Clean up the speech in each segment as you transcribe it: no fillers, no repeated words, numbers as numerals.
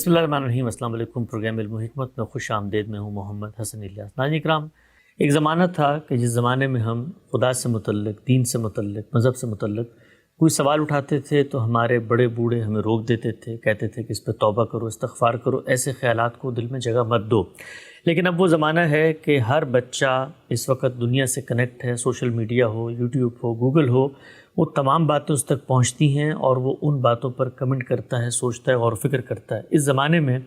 بسم اللہ الرحمن الرحیم۔ السلام علیکم۔ پروگرام علم و حکمت میں خوش آمدید۔ میں ہوں محمد حسن الیاس۔ ناظرین اکرام، ایک زمانہ تھا کہ جس زمانے میں ہم خدا سے متعلق، دین سے متعلق، مذہب سے متعلق کوئی سوال اٹھاتے تھے تو ہمارے بڑے بوڑھے ہمیں روک دیتے تھے، کہتے تھے کہ اس پہ توبہ کرو، استغفار کرو، ایسے خیالات کو دل میں جگہ مت دو۔ لیکن اب وہ زمانہ ہے کہ ہر بچہ اس وقت دنیا سے کنیکٹ ہے، سوشل میڈیا ہو، یوٹیوب ہو، گوگل ہو، وہ تمام باتیں اس تک پہنچتی ہیں اور وہ ان باتوں پر کمنٹ کرتا ہے، سوچتا ہے، غور و فکر کرتا ہے۔ اس زمانے میں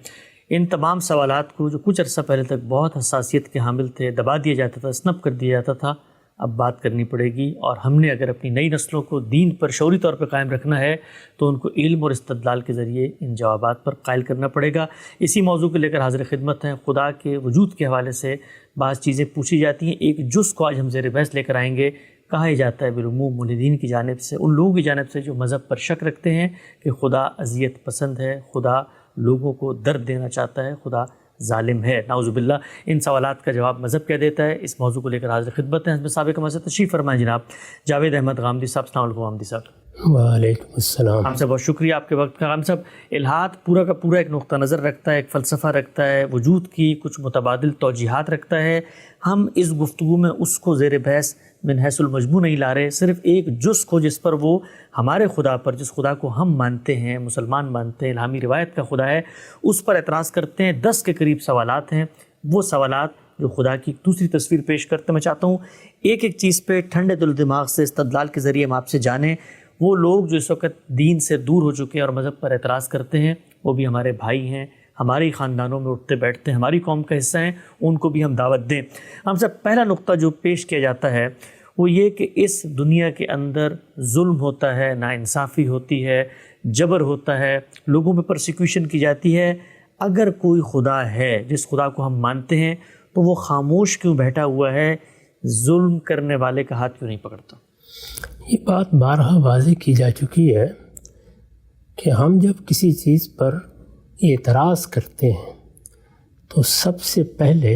ان تمام سوالات کو جو کچھ عرصہ پہلے تک بہت حساسیت کے حامل تھے، دبا دیا جاتا تھا، سنپ کر دیا جاتا تھا، اب بات کرنی پڑے گی۔ اور ہم نے اگر اپنی نئی نسلوں کو دین پر شعوری طور پر قائم رکھنا ہے تو ان کو علم اور استدلال کے ذریعے ان جوابات پر قائل کرنا پڑے گا۔ اسی موضوع کو لے کر حاضر خدمت ہیں۔ خدا کے وجود کے حوالے سے بعض چیزیں پوچھی جاتی ہیں، ایک جز کو آج ہم زیر بحث لے کر آئیں گے۔ کہا جاتا ہے بالعموم ملحدین کی جانب سے، ان لوگوں کی جانب سے جو مذہب پر شک رکھتے ہیں کہ خدا اذیت پسند ہے، خدا لوگوں کو درد دینا چاہتا ہے، خدا ظالم ہے، نعوذ باللہ۔ ان سوالات کا جواب مذہب کیا دیتا ہے؟ اس موضوع کو لے کر حاضر خدمت ہیں۔ حضرت سابق مسجد تشریف فرمائیں جناب جاوید احمد غامدی صاحب۔ السلام علیکم غامدی صاحب۔ وعلیکم السلام۔ ہم سے بہت شکریہ آپ کے وقت کا۔ ہم سب الہاد پورا کا پورا ایک نقطہ نظر رکھتا ہے، ایک فلسفہ رکھتا ہے، وجود کی کچھ متبادل توجیہات رکھتا ہے۔ ہم اس گفتگو میں اس کو زیر بحث من حیث المجموع نہیں لا رہے، صرف ایک جز کو جس پر وہ ہمارے خدا پر، جس خدا کو ہم مانتے ہیں، مسلمان مانتے ہیں، الہامی روایت کا خدا ہے، اس پر اعتراض کرتے ہیں۔ 10 کے قریب سوالات ہیں، وہ سوالات جو خدا کی دوسری تصویر پیش کرتے ہیں۔ میں چاہتا ہوں ایک ایک چیز پہ ٹھنڈے دل و دماغ سے استدلال کے ذریعے ہم آپ سے جانیں۔ وہ لوگ جو اس وقت دین سے دور ہو چکے ہیں اور مذہب پر اعتراض کرتے ہیں، وہ بھی ہمارے بھائی ہیں، ہماری خاندانوں میں اٹھتے بیٹھتے ہیں، ہماری قوم کا حصہ ہیں، ان کو بھی ہم دعوت دیں۔ ہم سے پہلا نقطہ جو پیش کیا جاتا ہے وہ یہ کہ اس دنیا کے اندر ظلم ہوتا ہے، ناانصافی ہوتی ہے، جبر ہوتا ہے، لوگوں پہ پرسیکیوشن کی جاتی ہے۔ اگر کوئی خدا ہے جس خدا کو ہم مانتے ہیں تو وہ خاموش کیوں بیٹھا ہوا ہے؟ ظلم کرنے والے کا ہاتھ کیوں نہیں پکڑتا؟ یہ بات بارہا واضح کی جا چکی ہے کہ ہم جب کسی چیز پر اعتراض کرتے ہیں تو سب سے پہلے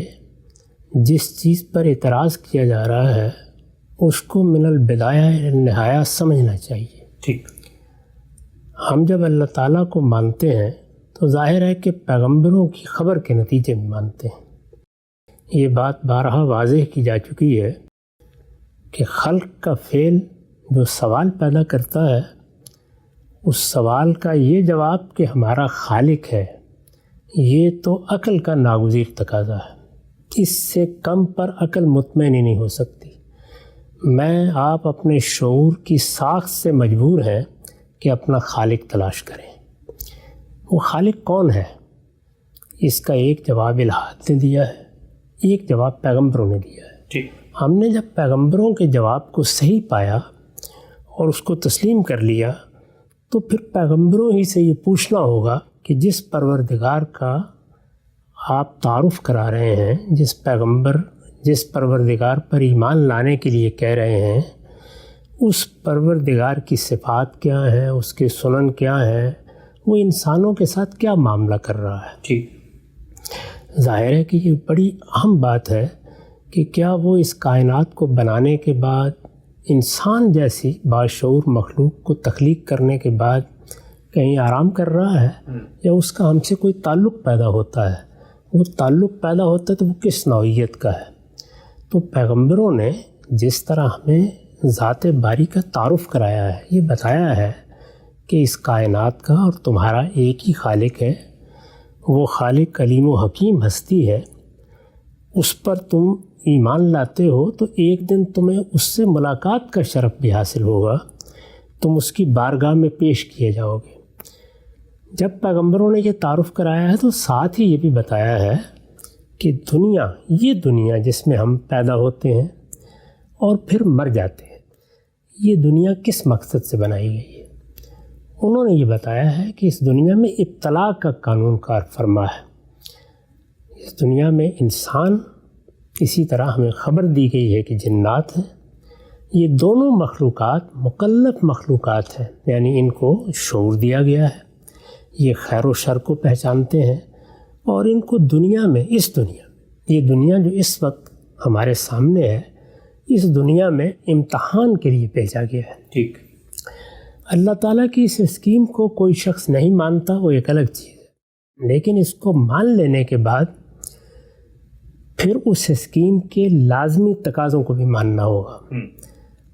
جس چیز پر اعتراض کیا جا رہا ہے اس کو من البدایہ نہایہ سمجھنا چاہیے۔ ٹھیک، ہم جب اللہ تعالیٰ کو مانتے ہیں تو ظاہر ہے کہ پیغمبروں کی خبر کے نتیجے میں مانتے ہیں۔ یہ بات بارہا واضح کی جا چکی ہے کہ خلق کا فعل جو سوال پیدا کرتا ہے، اس سوال کا یہ جواب کہ ہمارا خالق ہے، یہ تو عقل کا ناگزیر تقاضا ہے۔ اس سے کم پر عقل مطمئن ہی نہیں ہو سکتی۔ میں آپ اپنے شعور کی ساخت سے مجبور ہیں کہ اپنا خالق تلاش کریں۔ وہ خالق کون ہے؟ اس کا ایک جواب الہاد نے دیا ہے، ایک جواب پیغمبروں نے دیا ہے۔ ٹھیک، ہم نے جب پیغمبروں کے جواب کو صحیح پایا اور اس کو تسلیم کر لیا تو پھر پیغمبروں ہی سے یہ پوچھنا ہوگا کہ جس پروردگار کا آپ تعارف کرا رہے ہیں، جس پروردگار پر ایمان لانے کے لیے کہہ رہے ہیں، اس پروردگار کی صفات کیا ہیں، اس کے سنن کیا ہیں، وہ انسانوں کے ساتھ کیا معاملہ کر رہا ہے۔ ٹھیک، ظاہر ہے کہ یہ بڑی اہم بات ہے کہ کیا وہ اس کائنات کو بنانے کے بعد انسان جیسی باشعور مخلوق کو تخلیق کرنے کے بعد کہیں آرام کر رہا ہے یا اس کا ہم سے کوئی تعلق پیدا ہوتا ہے؟ وہ تعلق پیدا ہوتا ہے تو وہ کس نوعیت کا ہے؟ تو پیغمبروں نے جس طرح ہمیں ذات باری کا تعارف کرایا ہے، یہ بتایا ہے کہ اس کائنات کا اور تمہارا ایک ہی خالق ہے، وہ خالق علیم و حکیم ہستی ہے، اس پر تم ایمان لاتے ہو تو ایک دن تمہیں اس سے ملاقات کا شرف بھی حاصل ہوگا، تم اس کی بارگاہ میں پیش کیے جاؤ گے۔ جب پیغمبروں نے یہ تعارف کرایا ہے تو ساتھ ہی یہ بھی بتایا ہے کہ یہ دنیا جس میں ہم پیدا ہوتے ہیں اور پھر مر جاتے ہیں، یہ دنیا کس مقصد سے بنائی گئی ہے؟ انہوں نے یہ بتایا ہے کہ اس دنیا میں ابتلاء کا قانون کار فرما ہے۔ اس دنیا میں انسان، اسی طرح ہمیں خبر دی گئی ہے کہ جنات ہیں، یہ دونوں مخلوقات مکلف مخلوقات ہیں، یعنی ان کو شعور دیا گیا ہے، یہ خیر و شر کو پہچانتے ہیں، اور ان کو یہ دنیا جو اس وقت ہمارے سامنے ہے، اس دنیا میں امتحان کے لیے بھیجا گیا ہے۔ ٹھیک، اللہ تعالیٰ کی اس اسکیم کو کوئی شخص نہیں مانتا، وہ ایک الگ چیز ہے، لیکن اس کو مان لینے کے بعد پھر اس اسکیم کے لازمی تقاضوں کو بھی ماننا ہوگا۔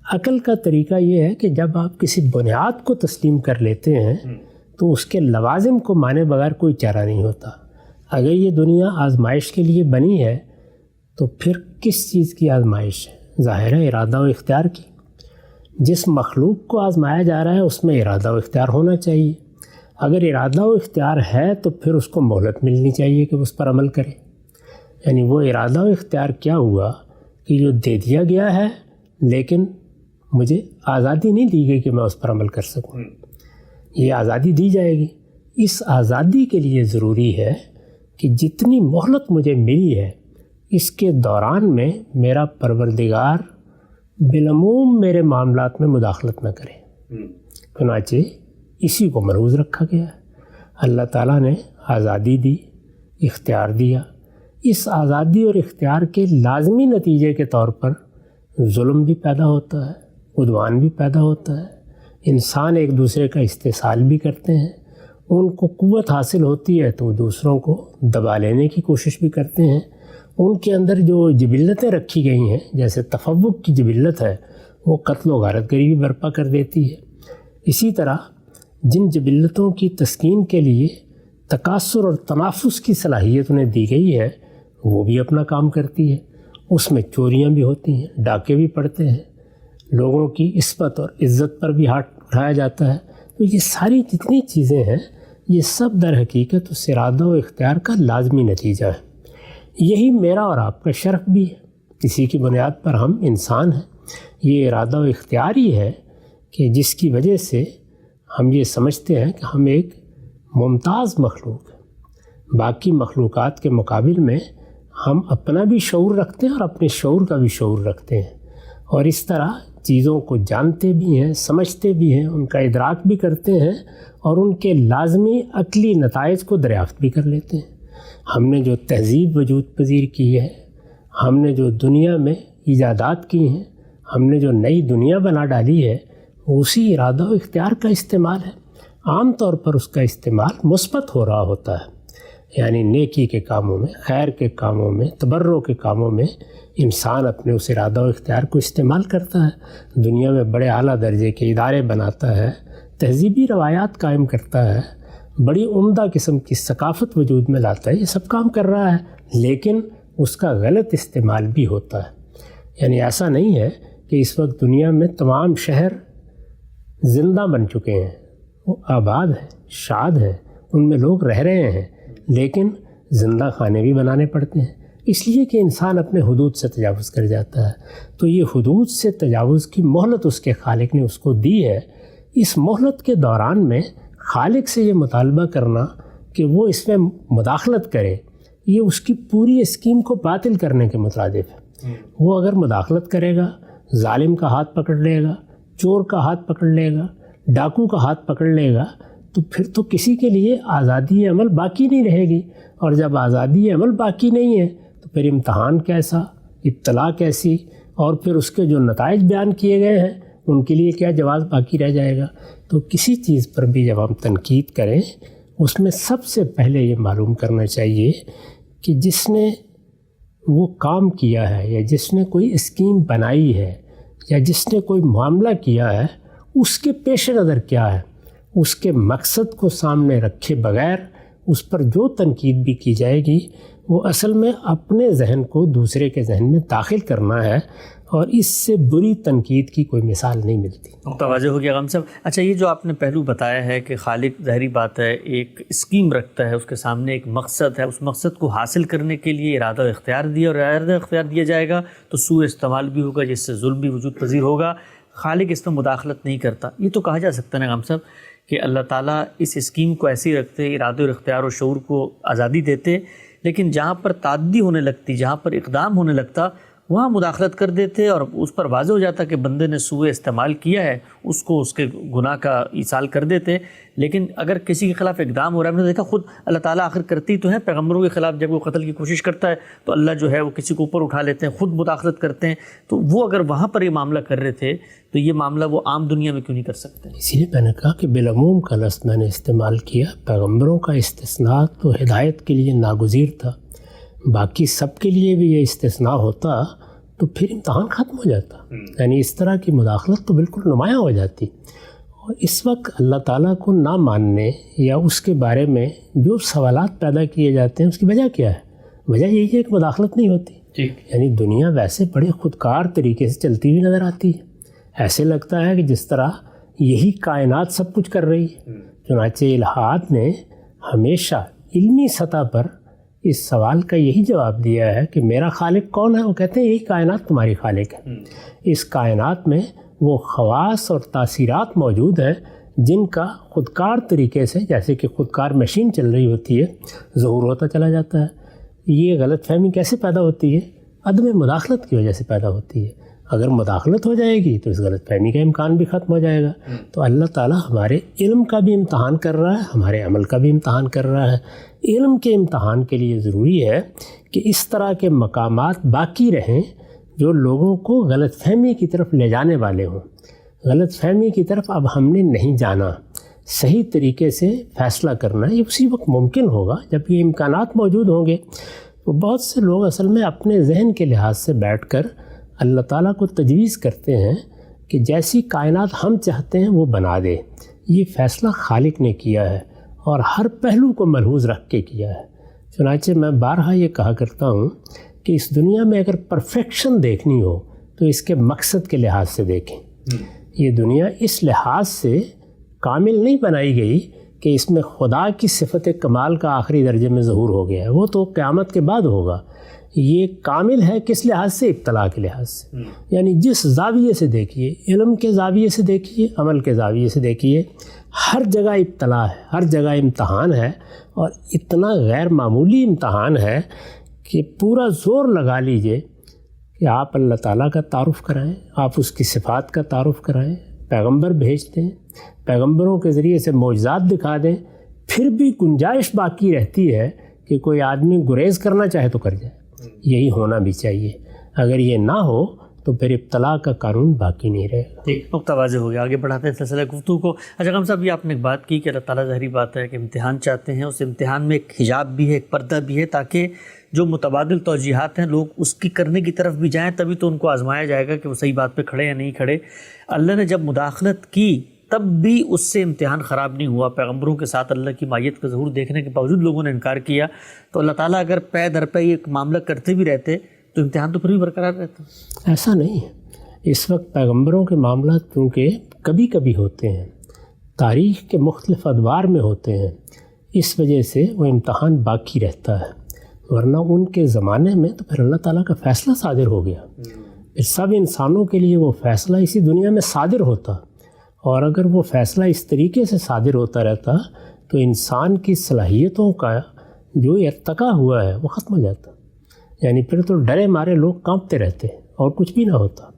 عقل کا طریقہ یہ ہے کہ جب آپ کسی بنیاد کو تسلیم کر لیتے ہیں تو اس کے لوازم کو مانے بغیر کوئی چارہ نہیں ہوتا۔ اگر یہ دنیا آزمائش کے لیے بنی ہے تو پھر کس چیز کی آزمائش ہے؟ ظاہر ہے ارادہ و اختیار کی۔ جس مخلوق کو آزمایا جا رہا ہے اس میں ارادہ و اختیار ہونا چاہیے۔ اگر ارادہ و اختیار ہے تو پھر اس کو مہلت ملنی چاہیے کہ اس پر عمل کرے۔ یعنی وہ ارادہ و اختیار کیا ہوا کہ جو دے دیا گیا ہے لیکن مجھے آزادی نہیں دی گئی کہ میں اس پر عمل کر سکوں۔ یہ آزادی دی جائے گی۔ اس آزادی کے لیے ضروری ہے کہ جتنی مہلت مجھے ملی ہے اس کے دوران میں میرا پروردگار بالعموم میرے معاملات میں مداخلت نہ کرے۔ چنانچہ اسی کو ملحوظ رکھا گیا ہے۔ اللہ تعالیٰ نے آزادی دی، اختیار دیا۔ اس آزادی اور اختیار کے لازمی نتیجے کے طور پر ظلم بھی پیدا ہوتا ہے، عدوان بھی پیدا ہوتا ہے، انسان ایک دوسرے کا استحصال بھی کرتے ہیں، ان کو قوت حاصل ہوتی ہے تو دوسروں کو دبا لینے کی کوشش بھی کرتے ہیں۔ ان کے اندر جو جبلتیں رکھی گئی ہیں جیسے تفوق کی جبلت ہے وہ قتل و غارت گری بھی برپا کر دیتی ہے۔ اسی طرح جن جبلتوں کی تسکین کے لیے تکاثر اور تنافس کی صلاحیت انہیں دی گئی ہے وہ بھی اپنا کام کرتی ہے۔ اس میں چوریاں بھی ہوتی ہیں، ڈاکے بھی پڑتے ہیں، لوگوں کی عصمت اور عزت پر بھی ہاتھ اٹھایا جاتا ہے۔ تو یہ ساری جتنی چیزیں ہیں یہ سب در حقیقت اس ارادہ و اختیار کا لازمی نتیجہ ہے۔ یہی میرا اور آپ کا شرف بھی ہے، اسی کی بنیاد پر ہم انسان ہیں۔ یہ ارادہ و اختیار ہی ہے کہ جس کی وجہ سے ہم یہ سمجھتے ہیں کہ ہم ایک ممتاز مخلوق ہیں۔ باقی مخلوقات کے مقابل میں ہم اپنا بھی شعور رکھتے ہیں اور اپنے شعور کا بھی شعور رکھتے ہیں، اور اس طرح چیزوں کو جانتے بھی ہیں، سمجھتے بھی ہیں، ان کا ادراک بھی کرتے ہیں اور ان کے لازمی عقلی نتائج کو دریافت بھی کر لیتے ہیں۔ ہم نے جو تہذیب وجود پذیر کی ہے، ہم نے جو دنیا میں ایجادات کی ہیں، ہم نے جو نئی دنیا بنا ڈالی ہے، اسی ارادہ و اختیار کا استعمال ہے۔ عام طور پر اس کا استعمال مثبت ہو رہا ہوتا ہے، یعنی نیکی کے کاموں میں، خیر کے کاموں میں، تبرع کے کاموں میں انسان اپنے اس ارادہ و اختیار کو استعمال کرتا ہے، دنیا میں بڑے اعلیٰ درجے کے ادارے بناتا ہے، تہذیبی روایات قائم کرتا ہے، بڑی عمدہ قسم کی ثقافت وجود میں لاتا ہے، یہ سب کام کر رہا ہے، لیکن اس کا غلط استعمال بھی ہوتا ہے۔ یعنی ایسا نہیں ہے کہ اس وقت دنیا میں تمام شہر زندہ بن چکے ہیں، وہ آباد ہیں، شاد ہیں، ان میں لوگ رہ رہے ہیں، لیکن زندہ خانے بھی بنانے پڑتے ہیں، اس لیے کہ انسان اپنے حدود سے تجاوز کر جاتا ہے۔ تو یہ حدود سے تجاوز کی مہلت اس کے خالق نے اس کو دی ہے۔ اس مہلت کے دوران میں خالق سے یہ مطالبہ کرنا کہ وہ اس میں مداخلت کرے، یہ اس کی پوری اسکیم کو باطل کرنے کے مترادف ہے۔ وہ اگر مداخلت کرے گا، ظالم کا ہاتھ پکڑ لے گا، چور کا ہاتھ پکڑ لے گا، ڈاکو کا ہاتھ پکڑ لے گا، تو پھر تو کسی کے لیے آزادی عمل باقی نہیں رہے گی، اور جب آزادی عمل باقی نہیں ہے تو پھر امتحان کیسا، ابتلا کیسی، اور پھر اس کے جو نتائج بیان کیے گئے ہیں ان کے لیے کیا جواز باقی رہ جائے گا۔ تو کسی چیز پر بھی جب ہم تنقید کریں اس میں سب سے پہلے یہ معلوم کرنا چاہیے کہ جس نے وہ کام کیا ہے یا جس نے کوئی اسکیم بنائی ہے یا جس نے کوئی معاملہ کیا ہے اس کے پیش نظر کیا ہے، اس کے مقصد کو سامنے رکھے بغیر اس پر جو تنقید بھی کی جائے گی وہ اصل میں اپنے ذہن کو دوسرے کے ذہن میں داخل کرنا ہے، اور اس سے بری تنقید کی کوئی مثال نہیں ملتی۔ توجہ ہو گیا غم صاحب۔ اچھا، یہ جو آپ نے پہلو بتایا ہے کہ خالق ظاہری بات ہے ایک اسکیم رکھتا ہے، اس کے سامنے ایک مقصد ہے، اس مقصد کو حاصل کرنے کے لیے ارادہ و اختیار دیا، اور ارادہ اختیار دیا جائے گا تو سوء استعمال بھی ہوگا جس سے ظلم بھی وجود پذیر ہوگا، خالق اس میں مداخلت نہیں کرتا۔ یہ تو کہا جا سکتا ہے نا غم صاحب کہ اللہ تعالیٰ اس اسکیم کو ایسے ہی رکھتے، ارادے اور اختیار اور شعور کو آزادی دیتے، لیکن جہاں پر تعدی ہونے لگتی، جہاں پر اقدام ہونے لگتا، وہاں مداخلت کر دیتے اور اس پر واضح ہو جاتا کہ بندے نے سوء استعمال کیا ہے، اس کو اس کے گناہ کا ایصال کر دیتے۔ لیکن اگر کسی کے خلاف اقدام ہو رہا ہے، ہم نے دیکھا خود اللہ تعالیٰ آخر کرتی تو ہے پیغمبروں کے خلاف، جب وہ قتل کی کوشش کرتا ہے تو اللہ جو ہے وہ کسی کو اوپر اٹھا لیتے ہیں، خود مداخلت کرتے ہیں۔ تو وہ اگر وہاں پر یہ معاملہ کر رہے تھے تو یہ معاملہ وہ عام دنیا میں کیوں نہیں کر سکتے؟ اسی لیے میں نے کہا کہ بالعموم کا لفظ میں نے استعمال کیا، پیغمبروں کا استثناء تو ہدایت کے لیے ناگزیر تھا، باقی سب کے لیے بھی یہ استثناء ہوتا تو پھر امتحان ختم ہو جاتا، یعنی اس طرح کی مداخلت تو بالکل نمایاں ہو جاتی۔ اور اس وقت اللہ تعالیٰ کو نہ ماننے یا اس کے بارے میں جو سوالات پیدا کیے جاتے ہیں اس کی وجہ کیا ہے؟ وجہ یہی ہے کہ مداخلت نہیں ہوتی، یعنی دنیا ویسے بڑے خودکار طریقے سے چلتی ہوئی نظر آتی ہے، ایسے لگتا ہے کہ جس طرح یہی کائنات سب کچھ کر رہی ہے۔ چنانچہ الہات نے ہمیشہ علمی سطح پر اس سوال کا یہی جواب دیا ہے کہ میرا خالق کون ہے؟ وہ کہتے ہیں یہی کائنات تمہاری خالق ہے۔ اس کائنات میں وہ خواص اور تاثیرات موجود ہیں جن کا خودکار طریقے سے، جیسے کہ خودکار مشین چل رہی ہوتی ہے، ظہور ہوتا چلا جاتا ہے۔ یہ غلط فہمی کیسے پیدا ہوتی ہے؟ عدم مداخلت کی وجہ سے پیدا ہوتی ہے۔ اگر مداخلت ہو جائے گی تو اس غلط فہمی کا امکان بھی ختم ہو جائے گا۔ تو اللہ تعالیٰ ہمارے علم کا بھی امتحان کر رہا ہے، ہمارے عمل کا بھی امتحان کر رہا ہے۔ علم کے امتحان کے لیے ضروری ہے کہ اس طرح کے مقامات باقی رہیں جو لوگوں کو غلط فہمی کی طرف لے جانے والے ہوں۔ غلط فہمی کی طرف اب ہم نے نہیں جانا، صحیح طریقے سے فیصلہ کرنا یہ اسی وقت ممکن ہوگا جب یہ امکانات موجود ہوں گے۔ تو بہت سے لوگ اصل میں اپنے ذہن کے لحاظ سے بیٹھ کر اللہ تعالیٰ کو تجویز کرتے ہیں کہ جیسی کائنات ہم چاہتے ہیں وہ بنا دے۔ یہ فیصلہ خالق نے کیا ہے اور ہر پہلو کو ملحوظ رکھ کے کیا ہے۔ چنانچہ میں بارہا یہ کہا کرتا ہوں کہ اس دنیا میں اگر پرفیکشن دیکھنی ہو تو اس کے مقصد کے لحاظ سے دیکھیں۔ یہ دنیا اس لحاظ سے کامل نہیں بنائی گئی کہ اس میں خدا کی صفت کمال کا آخری درجے میں ظہور ہو گیا ہے، وہ تو قیامت کے بعد ہوگا۔ یہ کامل ہے کس لحاظ سے؟ ابتلا کے لحاظ سے، یعنی جس زاویے سے دیکھیے، علم کے زاویے سے دیکھیے، عمل کے زاویے سے دیکھیے، ہر جگہ ابتلا ہے، ہر جگہ امتحان ہے، اور اتنا غیر معمولی امتحان ہے کہ پورا زور لگا لیجئے کہ آپ اللہ تعالیٰ کا تعارف کرائیں، آپ اس کی صفات کا تعارف کرائیں، پیغمبر بھیج دیں، پیغمبروں کے ذریعے سے معجزات دکھا دیں، پھر بھی گنجائش باقی رہتی ہے کہ کوئی آدمی گریز کرنا چاہے تو کر جائے۔ یہی ہونا بھی چاہیے، اگر یہ نہ ہو تو پھر ابتلا کا قانون باقی نہیں رہے گا۔ ٹھیک، نقطہ واضح ہو گیا، آگے بڑھاتے ہیں سلسلہ گفتگو کو۔ اچھا غم صاحب، یہ آپ نے ایک بات کی کہ اللہ تعالیٰ ظاہری بات ہے کہ امتحان چاہتے ہیں، اس امتحان میں ایک حجاب بھی ہے، ایک پردہ بھی ہے، تاکہ جو متبادل توجیہات ہیں لوگ اس کی کرنے کی طرف بھی جائیں، تبھی تو ان کو آزمایا جائے گا کہ وہ صحیح بات پہ کھڑے یا نہیں کھڑے۔ اللہ نے جب مداخلت کی تب بھی اس سے امتحان خراب نہیں ہوا، پیغمبروں کے ساتھ اللہ کی مائیت کا ظہور دیکھنے کے باوجود لوگوں نے انکار کیا۔ تو اللہ تعالیٰ اگر پے در پے یہ معاملہ کرتے بھی رہتے تو امتحان تو پھر بھی برقرار رہتا۔ ایسا نہیں ہے، اس وقت پیغمبروں کے معاملات کیونکہ کبھی کبھی ہوتے ہیں، تاریخ کے مختلف ادوار میں ہوتے ہیں، اس وجہ سے وہ امتحان باقی رہتا ہے، ورنہ ان کے زمانے میں تو پھر اللہ تعالیٰ کا فیصلہ صادر ہو گیا، پھر سب انسانوں کے لیے وہ فیصلہ اسی دنیا میں صادر ہوتا، اور اگر وہ فیصلہ اس طریقے سے صادر ہوتا رہتا تو انسان کی صلاحیتوں کا جو ارتقا ہوا ہے وہ ختم ہو جاتا، یعنی پھر تو ڈرے مارے لوگ کانپتے رہتے اور کچھ بھی نہ ہوتا۔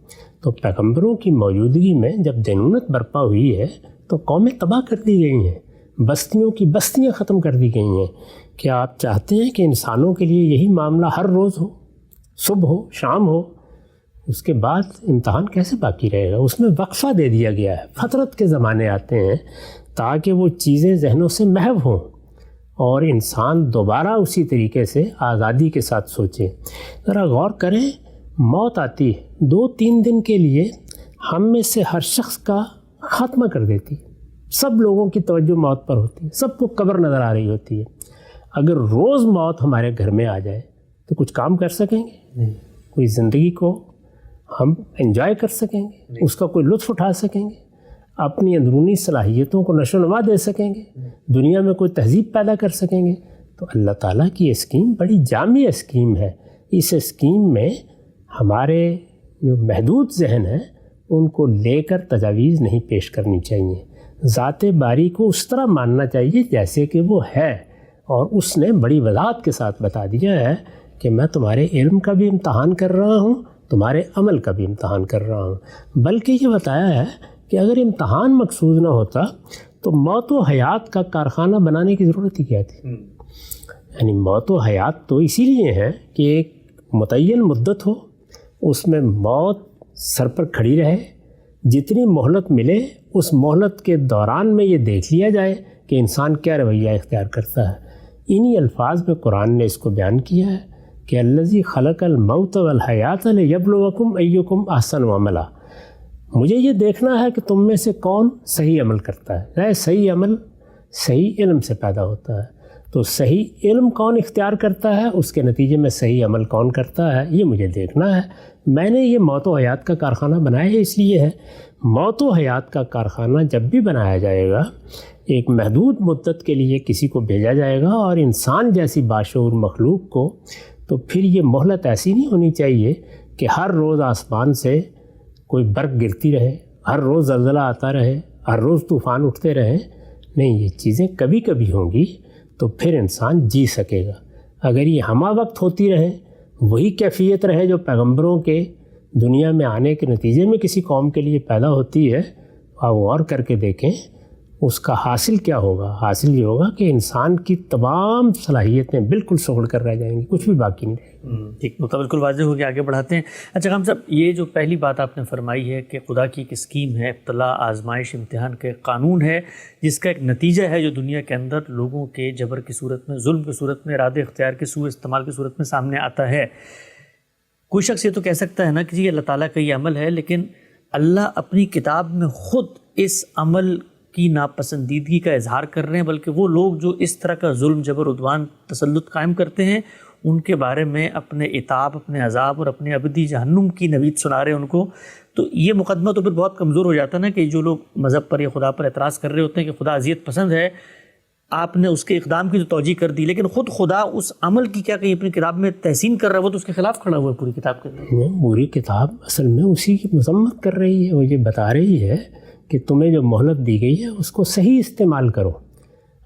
تو پیغمبروں کی موجودگی میں جب دینونت برپا ہوئی ہے تو قومیں تباہ کر دی گئی ہیں، بستیوں کی بستیاں ختم کر دی گئی ہیں۔ کیا آپ چاہتے ہیں کہ انسانوں کے لیے یہی معاملہ ہر روز ہو، صبح ہو شام ہو؟ اس کے بعد امتحان کیسے باقی رہے گا؟ اس میں وقفہ دے دیا گیا ہے، فترت کے زمانے آتے ہیں تاکہ وہ چیزیں ذہنوں سے محو ہوں اور انسان دوبارہ اسی طریقے سے آزادی کے ساتھ سوچے۔ ذرا غور کریں، موت آتی ہے 2-3 دن کے لیے ہم میں سے ہر شخص کا خاتمہ کر دیتی ہے، سب لوگوں کی توجہ موت پر ہوتی ہے، سب کو قبر نظر آ رہی ہوتی ہے۔ اگر روز موت ہمارے گھر میں آ جائے تو کچھ کام کر سکیں گے؟ کوئی زندگی کو ہم انجوائے کر سکیں گے؟ اس کا کوئی لطف اٹھا سکیں گے؟ اپنی اندرونی صلاحیتوں کو نشو و نما دے سکیں گے؟ دنیا میں کوئی تہذیب پیدا کر سکیں گے؟ تو اللہ تعالیٰ کی اسکیم بڑی جامع اسکیم ہے۔ اس اسکیم میں ہمارے جو محدود ذہن ہیں ان کو لے کر تجاویز نہیں پیش کرنی چاہیے، ذات باری کو اس طرح ماننا چاہیے جیسے کہ وہ ہے، اور اس نے بڑی وضاحت کے ساتھ بتا دیا ہے کہ میں تمہارے علم کا بھی امتحان کر رہا ہوں تمہارے عمل کا بھی امتحان کر رہا ہوں. بلکہ یہ بتایا ہے کہ اگر امتحان مقصود نہ ہوتا تو موت و حیات کا کارخانہ بنانے کی ضرورت ہی کیا تھی. یعنی موت و حیات تو اسی لیے ہے کہ ایک متعین مدت ہو، اس میں موت سر پر کھڑی رہے، جتنی مہلت ملے اس مہلت کے دوران میں یہ دیکھ لیا جائے کہ انسان کیا رویہ اختیار کرتا ہے. انہی الفاظ میں قرآن نے اس کو بیان کیا ہے کہ الذی خلق الموت والحیات لیبلوکم ایکم احسن عملا. مجھے یہ دیکھنا ہے کہ تم میں سے کون صحیح عمل کرتا ہے. صحیح عمل صحیح علم سے پیدا ہوتا ہے، تو صحیح علم کون اختیار کرتا ہے، اس کے نتیجے میں صحیح عمل کون کرتا ہے، یہ مجھے دیکھنا ہے. میں نے یہ موت و حیات کا کارخانہ بنایا ہے اس لیے ہے. موت و حیات کا کارخانہ جب بھی بنایا جائے گا ایک محدود مدت کے لیے کسی کو بھیجا جائے گا، اور انسان جیسی باشعور مخلوق کو، تو پھر یہ مہلت ایسی نہیں ہونی چاہیے کہ ہر روز آسمان سے کوئی برق گرتی رہے، ہر روز زلزلہ آتا رہے، ہر روز طوفان اٹھتے رہیں. نہیں، یہ چیزیں کبھی کبھی ہوں گی تو پھر انسان جی سکے گا. اگر یہ ہمہ وقت ہوتی رہے، وہی کیفیت رہے جو پیغمبروں کے دنیا میں آنے کے نتیجے میں کسی قوم کے لیے پیدا ہوتی ہے، آپ غور کر کے دیکھیں اس کا حاصل کیا ہوگا. حاصل یہ ہوگا کہ انسان کی تمام صلاحیتیں بالکل سوڑ کر رہ جائیں گی، کچھ بھی باقی نہیں رہے گا. ٹھیک، نقطہ بالکل واضح ہو گیا، آگے بڑھاتے ہیں. اچھا خان صاحب، یہ جو پہلی بات آپ نے فرمائی ہے کہ خدا کی ایک اسکیم ہے، ابتلا، آزمائش، امتحان کا ایک قانون ہے جس کا ایک نتیجہ ہے جو دنیا کے اندر لوگوں کے جبر کی صورت میں، ظلم کی صورت میں، ارادے اختیار کے سوء استعمال کی صورت میں سامنے آتا ہے. کوئی شخص یہ تو کہہ سکتا ہے نا کہ یہ اللہ تعالیٰ کا یہ عمل ہے، لیکن اللہ اپنی کتاب میں خود اس عمل کی ناپسندیدگی کا اظہار کر رہے ہیں، بلکہ وہ لوگ جو اس طرح کا ظلم، جبر، عدوان، تسلط قائم کرتے ہیں ان کے بارے میں اپنے عتاب، اپنے عذاب اور اپنے ابدی جہنم کی نوید سنا رہے ہیں ان کو. تو یہ مقدمہ تو پھر بہت کمزور ہو جاتا ہے نا کہ جو لوگ مذہب پر یا خدا پر اعتراض کر رہے ہوتے ہیں کہ خدا اذیت پسند ہے، آپ نے اس کے اقدام کی تو توجیہ کر دی، لیکن خود خدا اس عمل کی کیا کہیں اپنی کتاب میں تحسین کر رہا ہے، وہ تو اس کے خلاف کھڑا ہوا ہے پوری کتاب کے اندر. پوری کتاب اصل میں اسی کی مذمت کر رہی ہے. وہ یہ بتا رہی ہے کہ تمہیں جو مہلت دی گئی ہے اس کو صحیح استعمال کرو.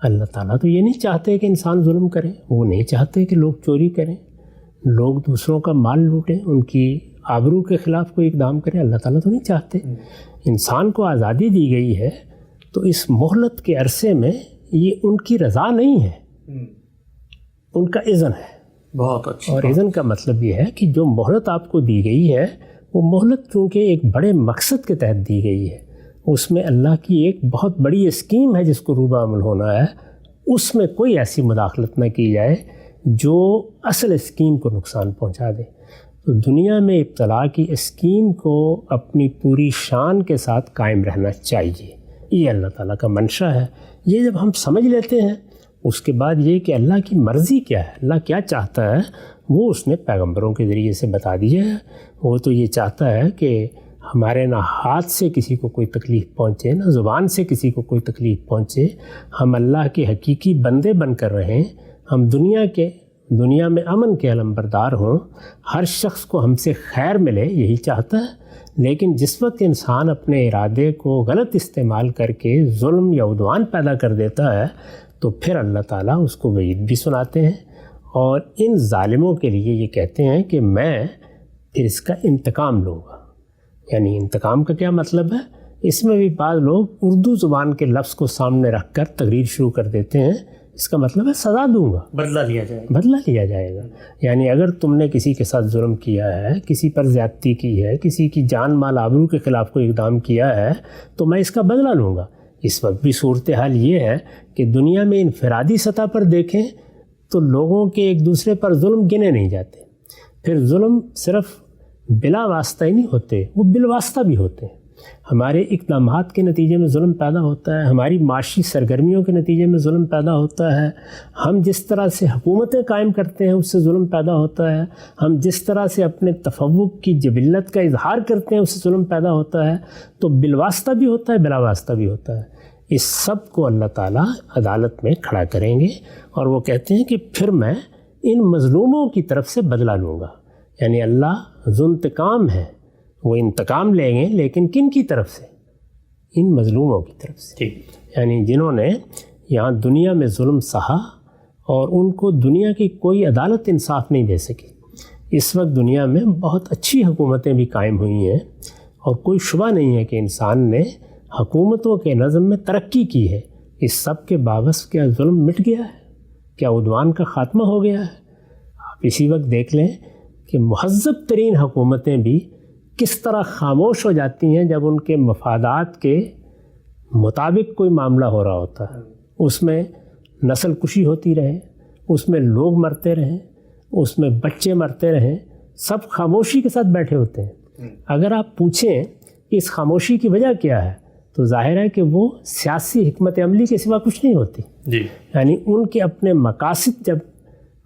اللہ تعالیٰ تو یہ نہیں چاہتے کہ انسان ظلم کرے، وہ نہیں چاہتے کہ لوگ چوری کریں، لوگ دوسروں کا مال لوٹیں، ان کی آبرو کے خلاف کوئی اقدام کرے. اللہ تعالیٰ تو نہیں چاہتے. انسان کو آزادی دی گئی ہے تو اس مہلت کے عرصے میں یہ ان کی رضا نہیں ہے، ان کا اذن ہے. بہت اچھا. اور اذن کا مطلب یہ ہے کہ جو مہلت آپ کو دی گئی ہے وہ مہلت چونکہ ایک بڑے مقصد کے تحت دی گئی ہے، اس میں اللہ کی ایک بہت بڑی اسکیم ہے جس کو روبہ عمل ہونا ہے، اس میں کوئی ایسی مداخلت نہ کی جائے جو اصل اسکیم کو نقصان پہنچا دے. تو دنیا میں ابتلا کی اسکیم کو اپنی پوری شان کے ساتھ قائم رہنا چاہیے. یہ اللہ تعالیٰ کا منشا ہے. یہ جب ہم سمجھ لیتے ہیں اس کے بعد یہ کہ اللہ کی مرضی کیا ہے، اللہ کیا چاہتا ہے، وہ اس نے پیغمبروں کے ذریعے سے بتا دیا ہے. وہ تو یہ چاہتا ہے کہ ہمارے نہ ہاتھ سے کسی کو کوئی تکلیف پہنچے، نہ زبان سے کسی کو کوئی تکلیف پہنچے. ہم اللہ کے حقیقی بندے بن کر رہیں، ہم دنیا میں امن کے علمبردار ہوں، ہر شخص کو ہم سے خیر ملے، یہی چاہتا ہے. لیکن جس وقت انسان اپنے ارادے کو غلط استعمال کر کے ظلم یا عدوان پیدا کر دیتا ہے تو پھر اللہ تعالیٰ اس کو وعید بھی سناتے ہیں، اور ان ظالموں کے لیے یہ کہتے ہیں کہ میں پھر اس کا انتقام لوں گا. یعنی انتقام کا کیا مطلب ہے؟ اس میں بھی بعض لوگ اردو زبان کے لفظ کو سامنے رکھ کر تقریر شروع کر دیتے ہیں. اس کا مطلب ہے سزا دوں گا، بدلہ لیا جائے گا. بدلہ لیا جائے گا. یعنی اگر تم نے کسی کے ساتھ ظلم کیا ہے، کسی پر زیادتی کی ہے، کسی کی جان مال آبرو کے خلاف کوئی اقدام کیا ہے تو میں اس کا بدلہ لوں گا. اس وقت بھی صورتحال یہ ہے کہ دنیا میں انفرادی سطح پر دیکھیں تو لوگوں کے ایک دوسرے پر ظلم گنے نہیں جاتے. پھر ظلم صرف بلا واسطہ ہی نہیں ہوتے، وہ بالواسطہ بھی ہوتے ہیں. ہمارے اقدامات کے نتیجے میں ظلم پیدا ہوتا ہے، ہماری معاشی سرگرمیوں کے نتیجے میں ظلم پیدا ہوتا ہے، ہم جس طرح سے حکومتیں قائم کرتے ہیں اس سے ظلم پیدا ہوتا ہے، ہم جس طرح سے اپنے تفوق کی جبلت کا اظہار کرتے ہیں اس سے ظلم پیدا ہوتا ہے. تو بالواسطہ بھی ہوتا ہے، بلا واسطہ بھی ہوتا ہے. اس سب کو اللہ تعالیٰ عدالت میں کھڑا کریں گے اور وہ کہتے ہیں کہ پھر میں ان مظلوموں کی طرف سے بدلہ لوں گا. یعنی اللہ ذو انتقام ہے، وہ انتقام لیں گے، لیکن کن کی طرف سے؟ ان مظلوموں کی طرف سے. یعنی جنہوں نے یہاں دنیا میں ظلم سہا اور ان کو دنیا کی کوئی عدالت انصاف نہیں دے سکی. اس وقت دنیا میں بہت اچھی حکومتیں بھی قائم ہوئی ہیں، اور کوئی شبہ نہیں ہے کہ انسان نے حکومتوں کے نظم میں ترقی کی ہے۔ اس سب کے باوجود کیا ظلم مٹ گیا ہے؟ کیا عدوان کا خاتمہ ہو گیا ہے؟ آپ اسی وقت دیکھ لیں کہ مہذب ترین حکومتیں بھی کس طرح خاموش ہو جاتی ہیں جب ان کے مفادات کے مطابق کوئی معاملہ ہو رہا ہوتا ہے۔ اس میں نسل کشی ہوتی رہے، اس میں لوگ مرتے رہیں، اس میں بچے مرتے رہیں، سب خاموشی کے ساتھ بیٹھے ہوتے ہیں۔ اگر آپ پوچھیں کہ اس خاموشی کی وجہ کیا ہے تو ظاہر ہے کہ وہ سیاسی حکمت عملی کے سوا کچھ نہیں ہوتی۔ یعنی ان کے اپنے مقاصد جب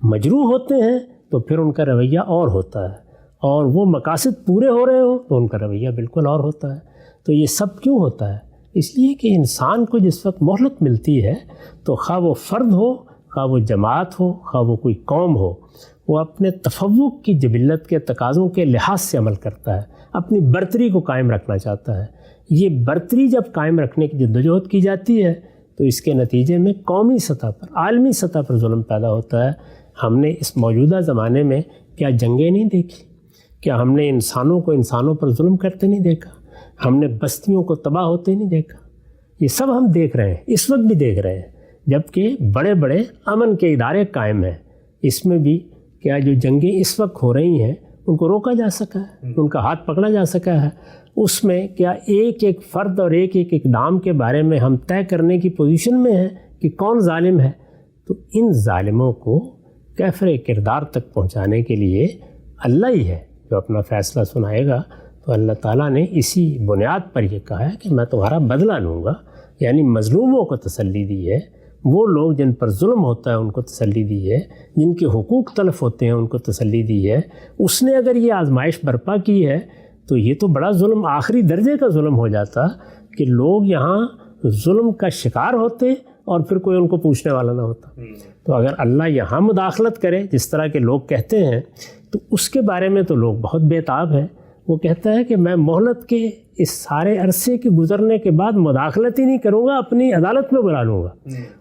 مجروح ہوتے ہیں تو پھر ان کا رویہ اور ہوتا ہے، اور وہ مقاصد پورے ہو رہے ہوں تو ان کا رویہ بالکل اور ہوتا ہے۔ تو یہ سب کیوں ہوتا ہے؟ اس لیے کہ انسان کو جس وقت مہلت ملتی ہے تو خواہ وہ فرد ہو، خواہ وہ جماعت ہو، خواہ وہ کوئی قوم ہو، وہ اپنے تفوق کی جبلت کے تقاضوں کے لحاظ سے عمل کرتا ہے، اپنی برتری کو قائم رکھنا چاہتا ہے۔ یہ برتری جب قائم رکھنے کی جدوجہد کی جاتی ہے تو اس کے نتیجے میں قومی سطح پر، عالمی سطح پر ظلم پیدا ہوتا ہے۔ ہم نے اس موجودہ زمانے میں کیا جنگیں نہیں دیکھی؟ کیا ہم نے انسانوں کو انسانوں پر ظلم کرتے نہیں دیکھا؟ ہم نے بستیوں کو تباہ ہوتے نہیں دیکھا؟ یہ سب ہم دیکھ رہے ہیں، اس وقت بھی دیکھ رہے ہیں، جبکہ بڑے بڑے امن کے ادارے قائم ہیں۔ اس میں بھی کیا جو جنگیں اس وقت ہو رہی ہیں ان کو روکا جا سکا ہے، ان کا ہاتھ پکڑا جا سکا ہے؟ اس میں کیا ایک ایک فرد اور ایک ایک اقدام کے بارے میں ہم طے کرنے کی پوزیشن میں ہیں کہ کون ظالم ہے؟ تو ان ظالموں کو کیفر کردار تک پہنچانے کے لیے اللہ ہی ہے جو اپنا فیصلہ سنائے گا۔ تو اللہ تعالیٰ نے اسی بنیاد پر یہ کہا ہے کہ میں تمہارا بدلہ لوں گا، یعنی مظلوموں کو تسلی دی ہے، وہ لوگ جن پر ظلم ہوتا ہے ان کو تسلی دی ہے، جن کے حقوق تلف ہوتے ہیں ان کو تسلی دی ہے۔ اس نے اگر یہ آزمائش برپا کی ہے تو یہ تو بڑا ظلم، آخری درجے کا ظلم ہو جاتا کہ لوگ یہاں ظلم کا شکار ہوتے اور پھر کوئی ان کو پوچھنے والا نہ ہوتا۔ تو اگر اللہ یہاں مداخلت کرے جس طرح کے لوگ کہتے ہیں تو اس کے بارے میں تو لوگ بہت بے تاب ہیں۔ وہ کہتا ہے کہ میں مہلت کے اس سارے عرصے کے گزرنے کے بعد مداخلت ہی نہیں کروں گا، اپنی عدالت میں بلا لوں گا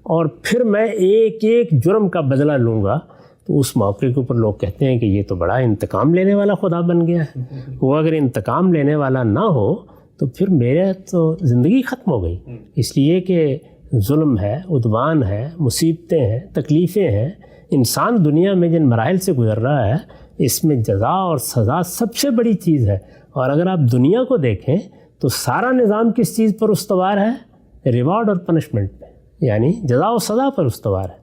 اور پھر میں ایک ایک جرم کا بدلہ لوں گا۔ تو اس موقع کے اوپر لوگ کہتے ہیں کہ یہ تو بڑا انتقام لینے والا خدا بن گیا ہے۔ وہ اگر انتقام لینے والا نہ ہو تو پھر میرے تو زندگی ختم ہو گئی، اس لیے کہ ظلم ہے، عدوان ہے، مصیبتیں ہیں، تکلیفیں ہیں۔ انسان دنیا میں جن مراحل سے گزر رہا ہے اس میں جزا اور سزا سب سے بڑی چیز ہے۔ اور اگر آپ دنیا کو دیکھیں تو سارا نظام کس چیز پر استوار ہے؟ ریوارڈ اور پنشمنٹ پہ، یعنی جزا و سزا پر استوار ہے۔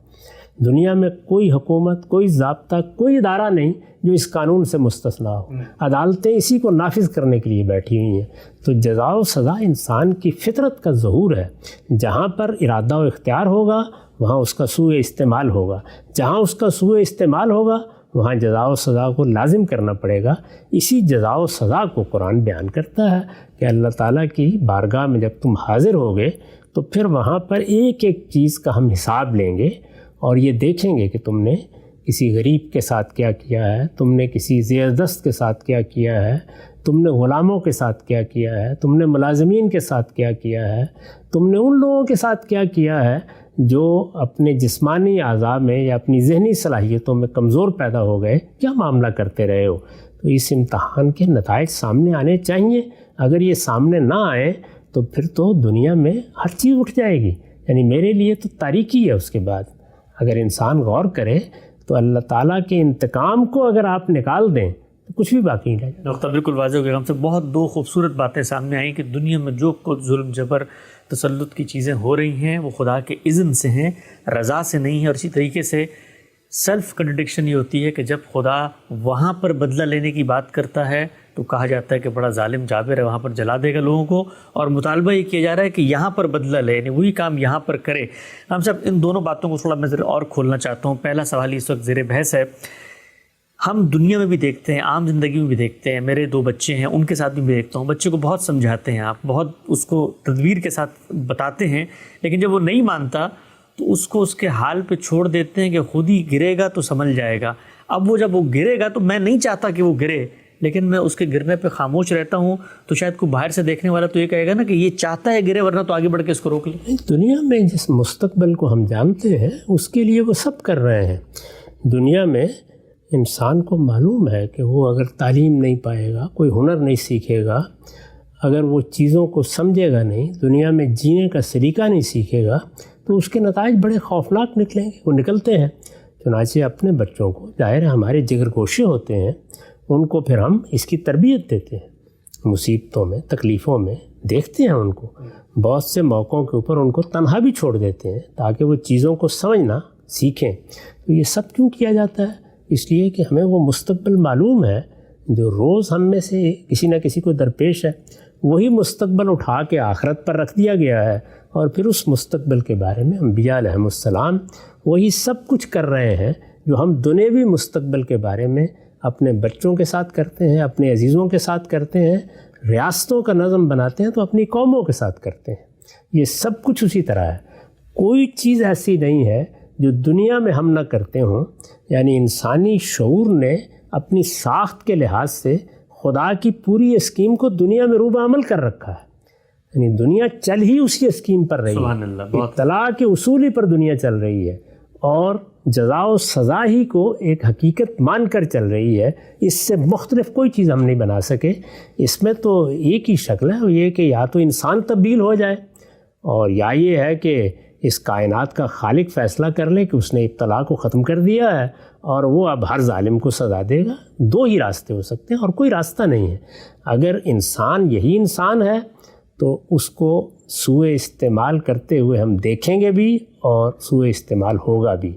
دنیا میں کوئی حکومت، کوئی ضابطہ، کوئی ادارہ نہیں جو اس قانون سے مستثنا ہو۔ عدالتیں اسی کو نافذ کرنے کے لیے بیٹھی ہوئی ہیں۔ تو جزا و سزا انسان کی فطرت کا ظہور ہے۔ جہاں پر ارادہ و اختیار ہوگا وہاں اس کا سوء استعمال ہوگا، جہاں اس کا سوء استعمال ہوگا وہاں جزا و سزا کو لازم کرنا پڑے گا۔ اسی جزا و سزا کو قرآن بیان کرتا ہے کہ اللہ تعالیٰ کی بارگاہ میں جب تم حاضر ہوگے تو پھر وہاں پر ایک ایک چیز کا ہم حساب لیں گے اور یہ دیکھیں گے کہ تم نے کسی غریب کے ساتھ کیا کیا ہے، تم نے کسی زیر دست کے ساتھ کیا کیا ہے، تم نے غلاموں کے ساتھ کیا کیا ہے، تم نے ملازمین کے ساتھ کیا کیا ہے، تم نے ان لوگوں کے ساتھ کیا کیا ہے جو اپنے جسمانی اعضاء میں یا اپنی ذہنی صلاحیتوں میں کمزور پیدا ہو گئے، کیا معاملہ کرتے رہے ہو۔ تو اس امتحان کے نتائج سامنے آنے چاہیے۔ اگر یہ سامنے نہ آئے تو پھر تو دنیا میں ہر چیز اٹھ جائے گی، یعنی میرے لیے تو تاریکی ہے۔ اس کے بعد اگر انسان غور کرے تو اللہ تعالیٰ کے انتقام کو اگر آپ نکال دیں تو کچھ بھی باقی نہیں رہے۔ نقطہ بالکل واضح ہو گیا ہم سے۔ بہت دو خوبصورت باتیں سامنے آئیں کہ دنیا میں جو کچھ ظلم جبر تسلط کی چیزیں ہو رہی ہیں وہ خدا کے اذن سے ہیں، رضا سے نہیں ہے۔ اور اسی طریقے سے سیلف کنٹرڈکشن یہ ہوتی ہے کہ جب خدا وہاں پر بدلہ لینے کی بات کرتا ہے تو کہا جاتا ہے کہ بڑا ظالم جابر ہے، وہاں پر جلا دے گا لوگوں کو، اور مطالبہ یہ کیا جا رہا ہے کہ یہاں پر بدلہ لے، یعنی وہی کام یہاں پر کرے۔ ہم سب ان دونوں باتوں کو تھوڑا میں ذرا اور کھولنا چاہتا ہوں۔ پہلا سوال اس وقت زیر بحث ہے، ہم دنیا میں بھی دیکھتے ہیں، عام زندگی میں بھی دیکھتے ہیں، میرے 2 بچے ہیں ان کے ساتھ بھی میں دیکھتا ہوں، بچے کو بہت سمجھاتے ہیں آپ، بہت اس کو تدبیر کے ساتھ بتاتے ہیں، لیکن جب وہ نہیں مانتا تو اس کو اس کے حال پہ چھوڑ دیتے ہیں کہ خود ہی گرے گا تو سنبھل جائے گا۔ اب وہ جب وہ گرے گا تو میں نہیں چاہتا کہ وہ گرے، لیکن میں اس کے گرنے پہ خاموش رہتا ہوں، تو شاید کوئی باہر سے دیکھنے والا تو یہ کہے گا نا کہ یہ چاہتا ہے گرے ورنہ تو آگے بڑھ کے اس کو روک لے۔ دنیا میں جس مستقبل کو ہم جانتے ہیں اس کے لیے وہ سب کر رہے ہیں۔ دنیا میں انسان کو معلوم ہے کہ وہ اگر تعلیم نہیں پائے گا، کوئی ہنر نہیں سیکھے گا، اگر وہ چیزوں کو سمجھے گا نہیں، دنیا میں جینے کا سلیقہ نہیں سیکھے گا، تو اس کے نتائج بڑے خوفناک نکلیں گے. وہ نکلتے ہیں. چنانچہ اپنے بچوں کو، ظاہر ہے ہمارے جگر گوشے ہوتے ہیں، ان کو پھر ہم اس کی تربیت دیتے ہیں. مصیبتوں میں، تکلیفوں میں دیکھتے ہیں ان کو، بہت سے موقعوں کے اوپر ان کو تنہا بھی چھوڑ دیتے ہیں تاکہ وہ چیزوں کو سمجھنا سیکھیں. تو یہ سب کیوں کیا جاتا ہے؟ اس لیے کہ ہمیں وہ مستقبل معلوم ہے جو روز ہم میں سے کسی نہ کسی کو درپیش ہے. وہی مستقبل اٹھا کے آخرت پر رکھ دیا گیا ہے، اور پھر اس مستقبل کے بارے میں انبیاء علیہم السلام وہی سب کچھ کر رہے ہیں جو ہم دنیوی مستقبل کے بارے میں اپنے بچوں کے ساتھ کرتے ہیں، اپنے عزیزوں کے ساتھ کرتے ہیں. ریاستوں کا نظم بناتے ہیں تو اپنی قوموں کے ساتھ کرتے ہیں. یہ سب کچھ اسی طرح ہے. کوئی چیز ایسی نہیں ہے جو دنیا میں ہم نہ کرتے ہوں. یعنی انسانی شعور نے اپنی ساخت کے لحاظ سے خدا کی پوری اسکیم کو دنیا میں روبہ عمل کر رکھا ہے. یعنی دنیا چل ہی اسی اسکیم پر رہی ہے، اطلاع کے اصول ہی پر دنیا چل رہی ہے، اور جزا و سزا ہی کو ایک حقیقت مان کر چل رہی ہے. اس سے مختلف کوئی چیز ہم نہیں بنا سکے. اس میں تو ایک ہی شکل ہے، وہ یہ کہ یا تو انسان تبدیل ہو جائے، اور یا یہ ہے کہ اس کائنات کا خالق فیصلہ کر لے کہ اس نے ابتلا کو ختم کر دیا ہے اور وہ اب ہر ظالم کو سزا دے گا. دو ہی راستے ہو سکتے ہیں اور کوئی راستہ نہیں ہے. اگر انسان یہی انسان ہے تو اس کو سوء استعمال کرتے ہوئے ہم دیکھیں گے بھی، اور سوء استعمال ہوگا بھی.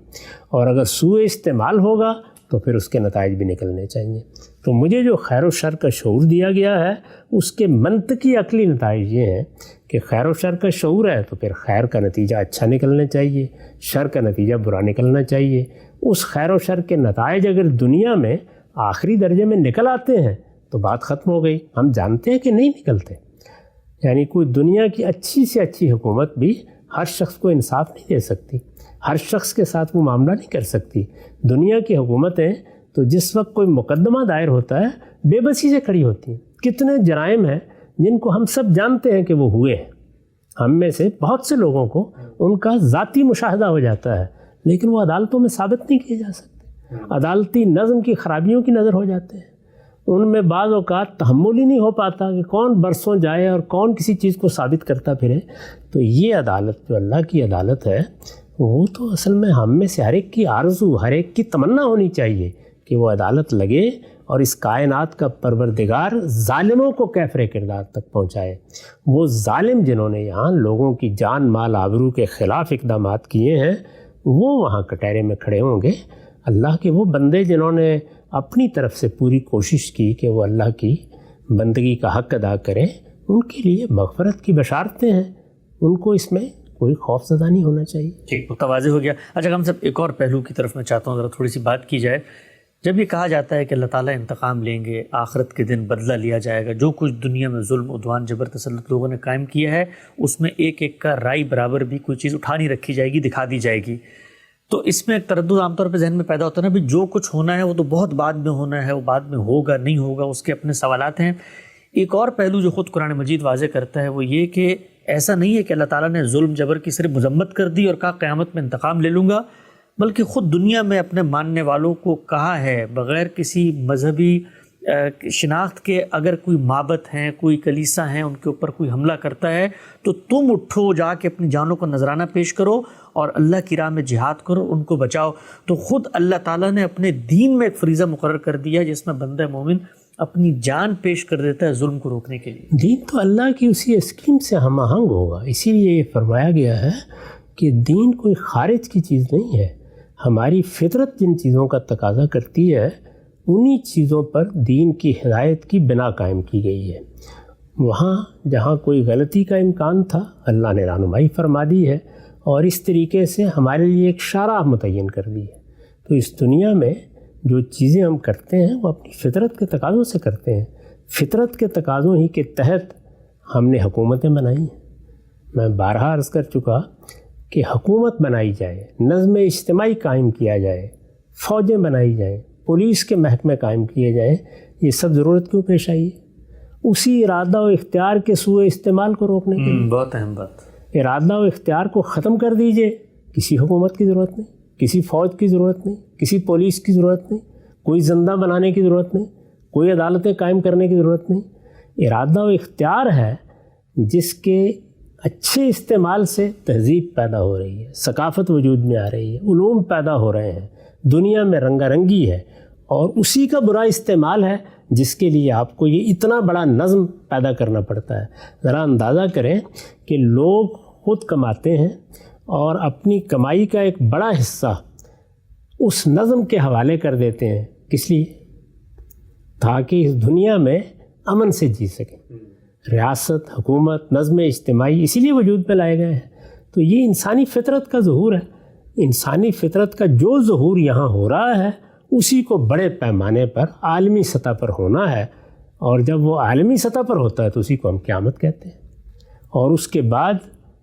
اور اگر سوء استعمال ہوگا تو پھر اس کے نتائج بھی نکلنے چاہیے. تو مجھے جو خیر و شر کا شعور دیا گیا ہے اس کے منطقی عقلی نتائج یہ ہیں کہ خیر و شر کا شعور ہے تو پھر خیر کا نتیجہ اچھا نکلنا چاہیے، شر کا نتیجہ برا نکلنا چاہیے. اس خیر و شر کے نتائج اگر دنیا میں آخری درجے میں نکل آتے ہیں تو بات ختم ہو گئی. ہم جانتے ہیں کہ نہیں نکلتے. یعنی کوئی دنیا کی اچھی سے اچھی حکومت بھی ہر شخص کو انصاف نہیں دے سکتی، ہر شخص کے ساتھ وہ معاملہ نہیں کر سکتی. دنیا کی حکومتیں تو جس وقت کوئی مقدمہ دائر ہوتا ہے بے بسی سے کھڑی ہوتی ہیں. کتنے جرائم ہیں جن کو ہم سب جانتے ہیں کہ وہ ہوئے ہیں. ہم میں سے بہت سے لوگوں کو ان کا ذاتی مشاہدہ ہو جاتا ہے، لیکن وہ عدالتوں میں ثابت نہیں کیے جا سکتے. عدالتی نظم کی خرابیوں کی نظر ہو جاتے ہیں. ان میں بعض اوقات تحمل ہی نہیں ہو پاتا کہ کون برسوں جائے اور کون کسی چیز کو ثابت کرتا پھرے. تو یہ عدالت جو اللہ کی عدالت ہے وہ تو اصل میں ہم میں سے ہر ایک کی آرزو، ہر ایک کی تمنا ہونی چاہیے کہ وہ عدالت لگے اور اس کائنات کا پروردگار ظالموں کو کیفر کردار تک پہنچائے. وہ ظالم جنہوں نے یہاں لوگوں کی جان مال آبرو کے خلاف اقدامات کیے ہیں وہ وہاں کٹہرے میں کھڑے ہوں گے. اللہ کے وہ بندے جنہوں نے اپنی طرف سے پوری کوشش کی کہ وہ اللہ کی بندگی کا حق ادا کریں، ان کے لیے مغفرت کی بشارتیں ہیں. ان کو اس میں کوئی خوف زدہ نہیں ہونا چاہیے. ٹھیک، متواضع ہو گیا. اچھا ہم سب ایک اور پہلو کی طرف میں چاہتا ہوں ذرا تھوڑی سی بات کی جائے. جب یہ کہا جاتا ہے کہ اللہ تعالیٰ انتقام لیں گے، آخرت کے دن بدلہ لیا جائے گا، جو کچھ دنیا میں ظلم، عدوان، جبر، تسلط لوگوں نے قائم کیا ہے اس میں ایک ایک کا رائے برابر بھی کوئی چیز اٹھا نہیں رکھی جائے گی، دکھا دی جائے گی. تو اس میں ایک تردد عام طور پہ ذہن میں پیدا ہوتا ہے نا، بھی جو کچھ ہونا ہے وہ تو بہت بعد میں ہونا ہے، وہ بعد میں ہوگا نہیں ہوگا، اس کے اپنے سوالات ہیں. ایک اور پہلو جو خود قرآن مجید واضح کرتا ہے وہ یہ کہ ایسا نہیں ہے کہ اللہ تعالیٰ نے ظلم جبر کی صرف مذمت کر دی اور کہا قیامت میں انتقام لے لوں گا، بلکہ خود دنیا میں اپنے ماننے والوں کو کہا ہے بغیر کسی مذہبی شناخت کے اگر کوئی معبد ہیں، کوئی کلیسا ہیں، ان کے اوپر کوئی حملہ کرتا ہے تو تم اٹھو، جا کے اپنی جانوں کو نذرانہ پیش کرو اور اللہ کی راہ میں جہاد کرو، ان کو بچاؤ. تو خود اللہ تعالیٰ نے اپنے دین میں ایک فریضہ مقرر کر دیا جس میں بندہ مومن اپنی جان پیش کر دیتا ہے ظلم کو روکنے کے لیے. دین تو اللہ کی اسی اسکیم سے ہم آہنگ ہوگا. اسی لیے یہ فرمایا گیا ہے کہ دین کوئی خارج کی چیز نہیں ہے. ہماری فطرت جن چیزوں کا تقاضا کرتی ہے انہی چیزوں پر دین کی ہدایت کی بنا قائم کی گئی ہے. وہاں جہاں کوئی غلطی کا امکان تھا اللہ نے رہنمائی فرما دی ہے اور اس طریقے سے ہمارے لیے ایک شارع متعین کر دی ہے. تو اس دنیا میں جو چیزیں ہم کرتے ہیں وہ اپنی فطرت کے تقاضوں سے کرتے ہیں. فطرت کے تقاضوں ہی کے تحت ہم نے حکومتیں بنائی ہیں. میں بارہا عرض کر چکا کہ حکومت بنائی جائے، نظم اجتماعی قائم کیا جائے، فوجیں بنائی جائیں، پولیس کے محکمے قائم کیے جائیں. یہ سب ضرورت کیوں پیش آئی ہے؟ اسی ارادہ و اختیار کے سوء استعمال کو روکنے کے لیے. بہت اہم بات. ارادہ و اختیار کو ختم کر دیجئے، کسی حکومت کی ضرورت نہیں، کسی فوج کی ضرورت نہیں، کسی پولیس کی ضرورت نہیں. کوئی زندہ بنانے کی ضرورت نہیں، کوئی عدالتیں قائم کرنے کی ضرورت نہیں. ارادہ و اختیار ہے جس کے اچھے استعمال سے تہذیب پیدا ہو رہی ہے، ثقافت وجود میں آ رہی ہے، علوم پیدا ہو رہے ہیں، دنیا میں رنگا رنگی ہے. اور اسی کا برا استعمال ہے جس کے لیے آپ کو یہ اتنا بڑا نظم پیدا کرنا پڑتا ہے. ذرا اندازہ کریں کہ لوگ خود کماتے ہیں اور اپنی کمائی کا ایک بڑا حصہ اس نظم کے حوالے کر دیتے ہیں. کس لیے؟ تاکہ اس دنیا میں امن سے جی سکیں. ریاست، حکومت، نظم اجتماعی اسی لیے وجود میں لائے گئے ہیں. تو یہ انسانی فطرت کا ظہور ہے. انسانی فطرت کا جو ظہور یہاں ہو رہا ہے اسی کو بڑے پیمانے پر عالمی سطح پر ہونا ہے. اور جب وہ عالمی سطح پر ہوتا ہے تو اسی کو ہم قیامت کہتے ہیں. اور اس کے بعد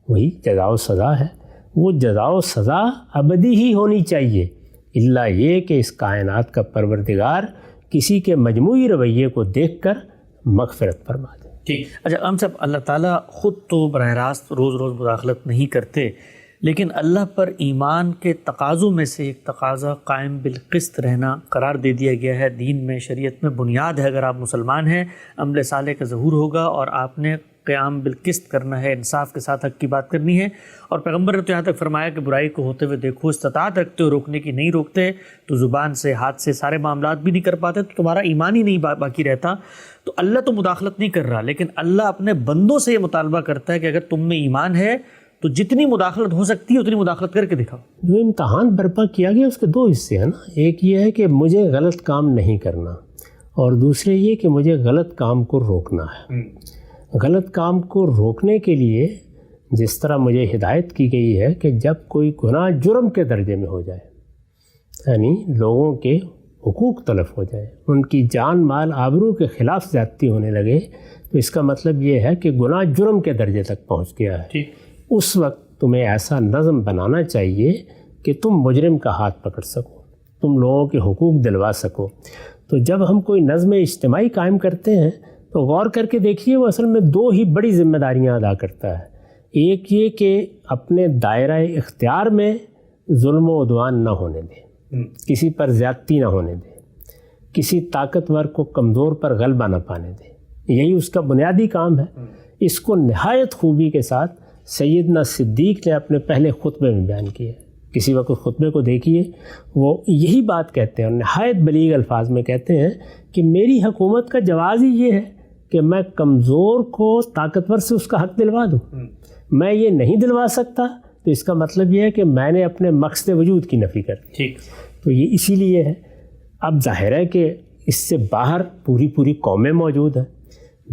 وہی جزا و سزا ہے. وہ جزا و سزا ابدی ہی ہونی چاہیے، الا یہ کہ اس کائنات کا پروردگار کسی کے مجموعی رویے کو دیکھ کر مغفرت فرما دے. ٹھیک. اچھا ہم صاحب، اللہ تعالیٰ خود تو براہ راست روز روز مداخلت نہیں کرتے، لیکن اللہ پر ایمان کے تقاضوں میں سے ایک تقاضا قائم بالقسط رہنا قرار دے دیا گیا ہے. دین میں، شریعت میں بنیاد ہے، اگر آپ مسلمان ہیں عمل صالح کا ظہور ہوگا اور آپ نے قیام بالقسط کرنا ہے، انصاف کے ساتھ حق کی بات کرنی ہے. اور پیغمبر نے تو یہاں تک فرمایا کہ برائی کو ہوتے ہوئے دیکھو، استطاعت رکھتے ہو روکنے کی، نہیں روکتے تو زبان سے، ہاتھ سے سارے معاملات بھی نہیں کر پاتے تو تمہارا ایمان ہی نہیں باقی رہتا. تو اللہ تو مداخلت نہیں کر رہا، لیکن اللہ اپنے بندوں سے یہ مطالبہ کرتا ہے کہ اگر تم میں ایمان ہے تو جتنی مداخلت ہو سکتی ہے اتنی مداخلت کر کے دکھاؤ. جو امتحان برپا کیا گیا اس کے دو حصے ہیں نا. ایک یہ ہے کہ مجھے غلط کام نہیں کرنا، اور دوسرے یہ کہ مجھے غلط کام کو روکنا ہے. غلط کام کو روکنے کے لیے جس طرح مجھے ہدایت کی گئی ہے کہ جب کوئی گناہ جرم کے درجے میں ہو جائے، یعنی لوگوں کے حقوق تلف ہو جائے، ان کی جان، مال، آبرو کے خلاف زیادتی ہونے لگے، تو اس کا مطلب یہ ہے کہ گناہ جرم کے درجے تک پہنچ گیا ہے. اس وقت تمہیں ایسا نظم بنانا چاہیے کہ تم مجرم کا ہاتھ پکڑ سکو، تم لوگوں کے حقوق دلوا سکو. تو جب ہم کوئی نظم اجتماعی قائم کرتے ہیں تو غور کر کے دیکھیے وہ اصل میں دو ہی بڑی ذمہ داریاں ادا کرتا ہے. ایک یہ کہ اپنے دائرہ اختیار میں ظلم و عدوان نہ ہونے دے، کسی پر زیادتی نہ ہونے دے، کسی طاقتور کو کمزور پر غلبہ نہ پانے دے. یہی اس کا بنیادی کام ہے. اس کو نہایت خوبی کے ساتھ سیدنا صدیق نے اپنے پہلے خطبے میں بیان کیا. کسی وقت خطبے کو دیکھیے، وہ یہی بات کہتے ہیں اور نہایت بلیغ الفاظ میں کہتے ہیں کہ میری حکومت کا جواز ہی یہ ہے کہ میں کمزور کو طاقتور سے اس کا حق دلوا دوں. میں یہ نہیں دلوا سکتا تو اس کا مطلب یہ ہے کہ میں نے اپنے مقصد وجود کی نفی کر دی. ٹھیک. تو یہ اسی لیے ہے. اب ظاہر ہے کہ اس سے باہر پوری قومیں موجود ہیں،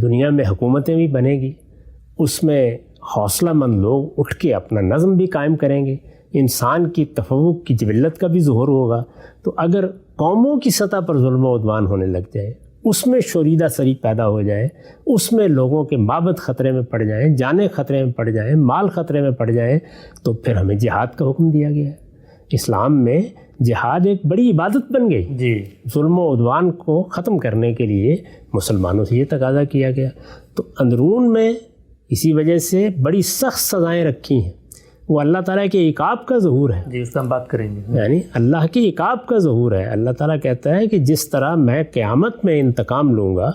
دنیا میں حکومتیں بھی بنے گی، اس میں حوصلہ مند لوگ اٹھ کے اپنا نظم بھی قائم کریں گے، انسان کی تفوق کی جبلت کا بھی ظہور ہوگا. تو اگر قوموں کی سطح پر ظلم و عدوان ہونے لگ جائے، اس میں شوریدہ سری پیدا ہو جائے، اس میں لوگوں کے مابد خطرے میں پڑ جائیں، جانیں خطرے میں پڑ جائیں، مال خطرے میں پڑ جائیں، تو پھر ہمیں جہاد کا حکم دیا گیا ہے. اسلام میں جہاد ایک بڑی عبادت بن گئی. جی. ظلم و عدوان کو ختم کرنے کے لیے مسلمانوں سے یہ تقاضا کیا گیا. تو اندرون میں اسی وجہ سے بڑی سخت سزائیں رکھی ہیں. وہ اللہ تعالیٰ کے عقاب کا ظہور ہے. جی، اس پہ ہم بات کریں گے. یعنی اللہ کے عقاب کا ظہور ہے. اللہ تعالیٰ کہتا ہے کہ جس طرح میں قیامت میں انتقام لوں گا،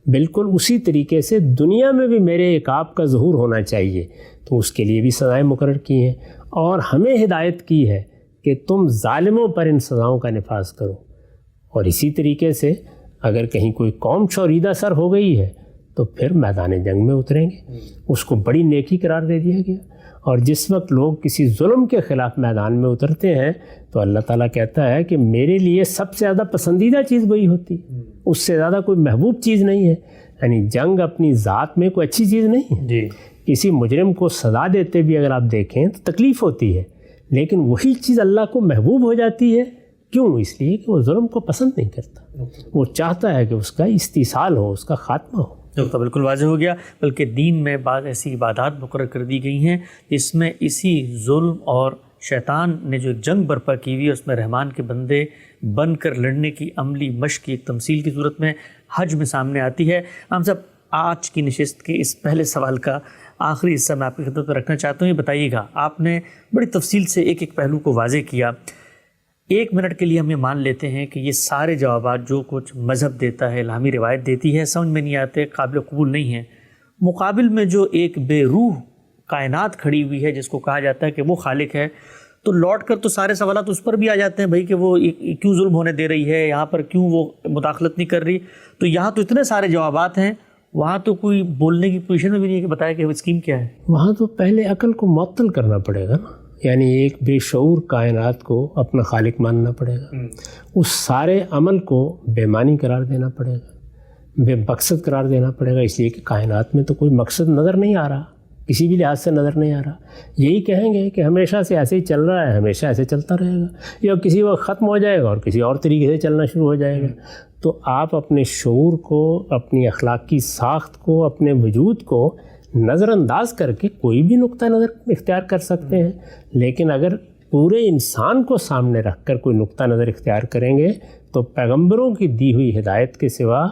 بالکل اسی طریقے سے دنیا میں بھی میرے عقاب کا ظہور ہونا چاہیے. تو اس کے لیے بھی سزائیں مقرر کی ہیں اور ہمیں ہدایت کی ہے کہ تم ظالموں پر ان سزاؤں کا نفاذ کرو. اور اسی طریقے سے اگر کہیں کوئی قوم شوریدہ سر ہو گئی ہے تو پھر میدان جنگ میں اتریں گے. اس کو بڑی نیکی قرار دے دیا گیا. اور جس وقت لوگ کسی ظلم کے خلاف میدان میں اترتے ہیں تو اللہ تعالیٰ کہتا ہے کہ میرے لیے سب سے زیادہ پسندیدہ چیز وہی ہوتی ہے، اس سے زیادہ کوئی محبوب چیز نہیں ہے. یعنی جنگ اپنی ذات میں کوئی اچھی چیز نہیں ہے. جی. کسی مجرم کو سزا دیتے بھی اگر آپ دیکھیں تو تکلیف ہوتی ہے، لیکن وہی چیز اللہ کو محبوب ہو جاتی ہے. کیوں؟ اس لیے کہ وہ ظلم کو پسند نہیں کرتا، وہ چاہتا ہے کہ اس کا استیصال ہو، اس کا خاتمہ ہو. تو بالکل واضح ہو گیا. بلکہ دین میں بعض ایسی عبادات مقرر کر دی گئی ہیں جس میں اسی ظلم اور شیطان نے جو جنگ برپا کی ہوئی ہے اس میں رحمان کے بندے بن کر لڑنے کی عملی مشق کی ایک تمثیل کی صورت میں حج میں سامنے آتی ہے. ہم صاحب، آج کی نشست کے اس پہلے سوال کا آخری حصہ میں آپ کی خدمت میں رکھنا چاہتا ہوں. یہ بتائیے گا، آپ نے بڑی تفصیل سے ایک ایک پہلو کو واضح کیا. ایک منٹ کے لیے ہم یہ مان لیتے ہیں کہ یہ سارے جوابات جو کچھ مذہب دیتا ہے، الہامی روایت دیتی ہے، سمجھ میں نہیں آتے، قابل قبول نہیں ہیں، مقابل میں جو ایک بے روح کائنات کھڑی ہوئی ہے جس کو کہا جاتا ہے کہ وہ خالق ہے، تو لوٹ کر تو سارے سوالات اس پر بھی آ جاتے ہیں بھائی کہ وہ کیوں ظلم ہونے دے رہی ہے، یہاں پر کیوں وہ مداخلت نہیں کر رہی. تو یہاں تو اتنے سارے جوابات ہیں، وہاں تو کوئی بولنے کی پوزیشن میں بھی نہیں ہے کہ بتایا کہ وہ اسکیم کیا ہے. وہاں تو پہلے عقل کو معطل کرنا پڑے گا نا، یعنی ایک بے شعور کائنات کو اپنا خالق ماننا پڑے گا، اس سارے عمل کو بے معنی قرار دینا پڑے گا، بے مقصد قرار دینا پڑے گا، اس لیے کہ کائنات میں تو کوئی مقصد نظر نہیں آ رہا، کسی بھی لحاظ سے نظر نہیں آ رہا. یہی کہیں گے کہ ہمیشہ سے ایسے ہی چل رہا ہے، ہمیشہ ایسے چلتا رہے گا، یا کسی وقت ختم ہو جائے گا اور کسی اور طریقے سے چلنا شروع ہو جائے گا. تو آپ اپنے شعور کو، اپنی اخلاقی ساخت کو، اپنے وجود کو نظر انداز کر کے کوئی بھی نقطہ نظر اختیار کر سکتے ہیں، لیکن اگر پورے انسان کو سامنے رکھ کر کوئی نقطہ نظر اختیار کریں گے تو پیغمبروں کی دی ہوئی ہدایت کے سوا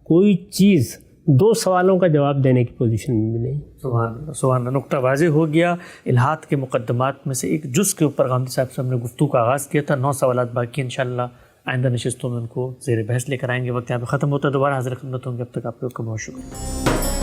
کوئی چیز دو سوالوں کا جواب دینے کی پوزیشن میں بھی نہیں. سبحان اللہ، سبحان اللہ. نقطہ واضح ہو گیا. الہات کے مقدمات میں سے ایک جز کے اوپر غامدی صاحب سے ہم نے گفتگو کا آغاز کیا تھا. 9 سوالات باقی، انشاءاللہ آئندہ نشستوں میں ان کو زیر بحث لے کر آئیں گے. وقت یہاں پہ ختم ہوتا ہے، دوبارہ حاضر خدمت ہوں گے. اب تک آپ لوگ کا بہت شکریہ.